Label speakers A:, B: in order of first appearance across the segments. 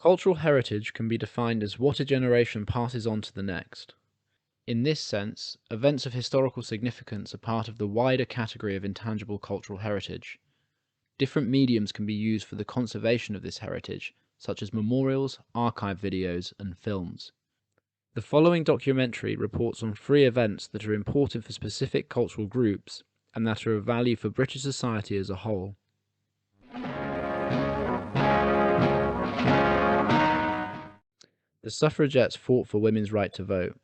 A: Cultural heritage can be defined as what a generation passes on to the next. In this sense, events of historical significance are part of the wider category of intangible cultural heritage. Different mediums can be used for the conservation of this heritage, such as memorials, archive videos, and films. The following documentary reports on 3 events that are important for specific cultural groups and that are of value for British society as a whole. The suffragettes fought for women's right to vote.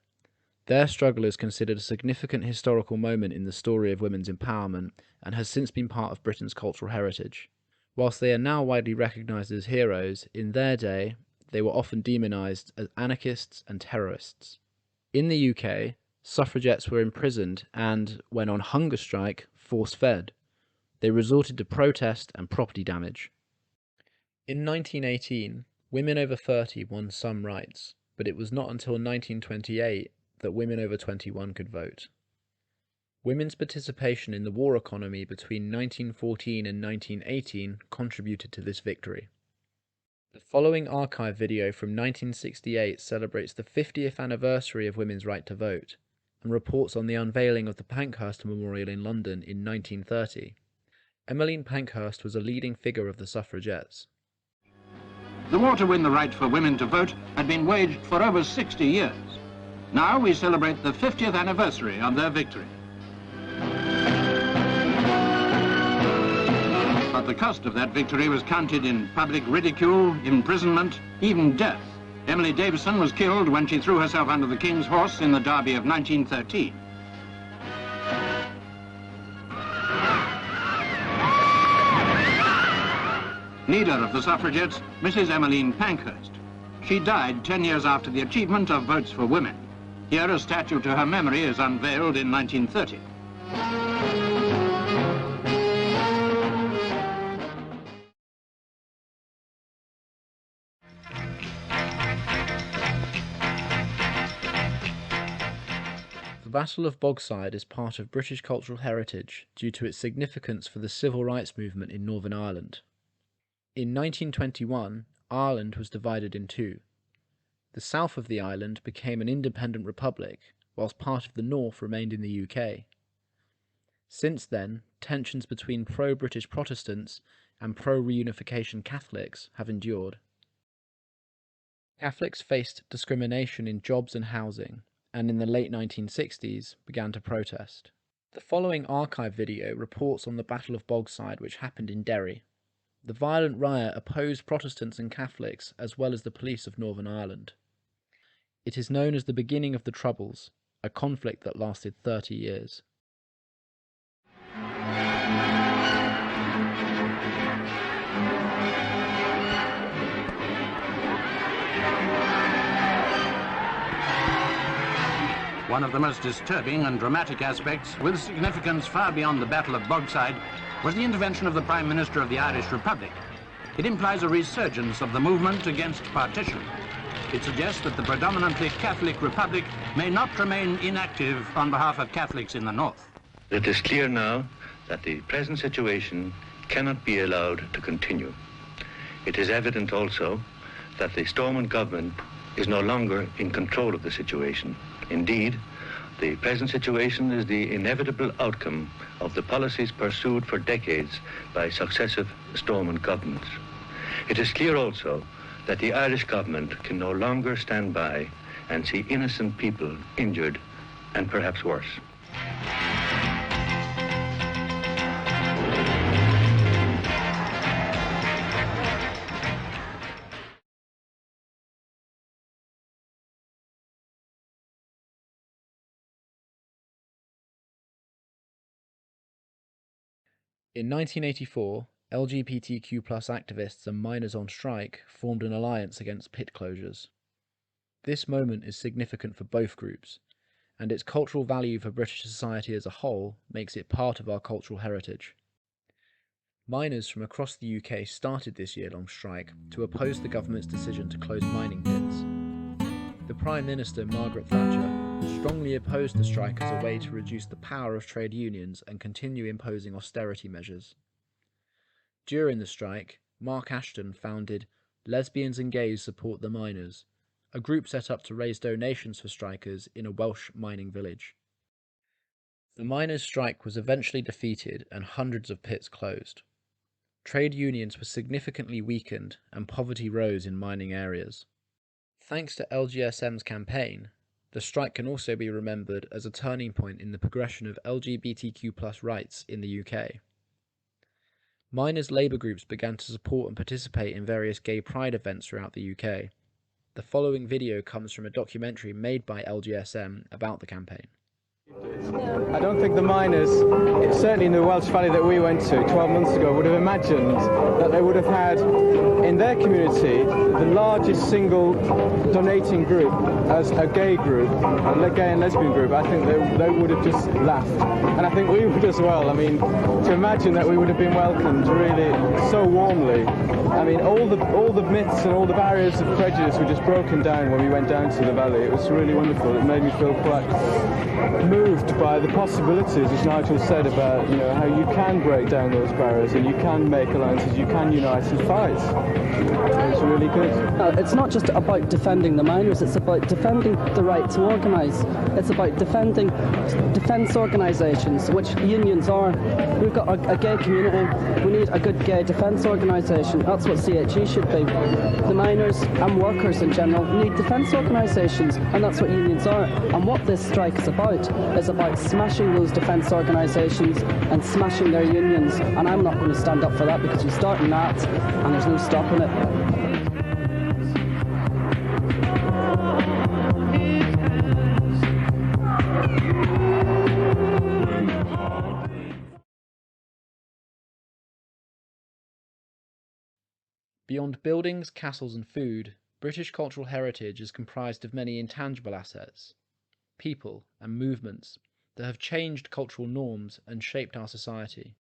A: Their struggle is considered a significant historical moment in the story of women's empowerment and has since been part of Britain's cultural heritage. Whilst they are now widely recognised as heroes, in their day they were often demonised as anarchists and terrorists. In the UK, suffragettes were imprisoned and, when on hunger strike, force-fed. They resorted to protest and property damage. In 1918, women over 30 won some rights, but it was not until 1928 that women over 21 could vote. Women's participation in the war economy between 1914 and 1918 contributed to this victory. The following archive video from 1968 celebrates the 50th anniversary of women's right to vote and reports on the unveiling of the Pankhurst Memorial in London in 1930. Emmeline Pankhurst was a leading figure of the suffragettes.
B: The war to win the right for women to vote had been waged for over 60 years. Now we celebrate the 50th anniversary of their victory. But the cost of that victory was counted in public ridicule, imprisonment, even death. Emily Davison was killed when she threw herself under the King's horse in the Derby of 1913. Leader of the suffragettes, Mrs. Emmeline Pankhurst. She died 10 years after the achievement of votes for women. Here a statue to her memory is unveiled in 1930.
A: The Battle of Bogside is part of British cultural heritage due to its significance for the civil rights movement in Northern Ireland. In 1921, Ireland was divided in 2. The south of the island became an independent republic, whilst part of the north remained in the UK. Since then, tensions between pro-British Protestants and pro-reunification Catholics have endured. Catholics faced discrimination in jobs and housing, and in the late 1960s began to protest. The following archive video reports on the Battle of Bogside, which happened in Derry. The violent riot opposed Protestants and Catholics as well as the police of Northern Ireland. It is known as the beginning of the Troubles, a conflict that lasted 30 years.
B: One of the most disturbing and dramatic aspects, with significance far beyond the Battle of Bogside, was the intervention of the Prime Minister of the Irish Republic. It implies a resurgence of the movement against partition. It suggests that the predominantly Catholic Republic may not remain inactive on behalf of Catholics in the North.
C: It is clear now that the present situation cannot be allowed to continue. It is evident also that the Stormont government is no longer in control of the situation. Indeed, the present situation is the inevitable outcome of the policies pursued for decades by successive Stormont governments. It is clear also that the Irish government can no longer stand by and see innocent people injured and perhaps worse.
A: In 1984, LGBTQ+ activists and miners on strike formed an alliance against pit closures. This moment is significant for both groups, and its cultural value for British society as a whole makes it part of our cultural heritage. Miners from across the UK started this year-long strike to oppose the government's decision to close mining pits. The Prime Minister, Margaret Thatcher, strongly opposed the strike as a way to reduce the power of trade unions and continue imposing austerity measures. During the strike, Mark Ashton founded Lesbians and Gays Support the Miners, a group set up to raise donations for strikers in a Welsh mining village. The miners' strike was eventually defeated and hundreds of pits closed. Trade unions were significantly weakened and poverty rose in mining areas. Thanks to LGSM's campaign, the strike can also be remembered as a turning point in the progression of LGBTQ+ rights in the UK. Miners' labour groups began to support and participate in various gay pride events throughout the UK. The following video comes from a documentary made by LGSM about the campaign.
D: I don't think the miners, certainly in the Welsh Valley that we went to 12 months ago, would have imagined that they would have had in their community the largest single donating group as a gay group, a gay and lesbian group. I think they would have just laughed. And I think we would as well. I mean, to imagine that we would have been welcomed really so warmly. I mean, all the myths and all the barriers of prejudice were just broken down when we went down to the valley. It was really wonderful. It made me feel quite moved by the possibilities, as Nigel said, about how you can break down those barriers and you can make alliances, you can unite and fight. It was really good.
E: It's not just about defending the miners, it's about defending the right to organise. It's about defending defence organisations, which unions are. We've got a gay community, we need a good gay defence organisation. That's what CHE should be. The miners and workers in general need defence organisations, and that's what unions are. And what this strike is about smashing those defence organisations and smashing their unions. And I'm not going to stand up for that, because we're starting that and there's no stopping it.
A: Beyond buildings, castles and food, British cultural heritage is comprised of many intangible assets, people and movements that have changed cultural norms and shaped our society.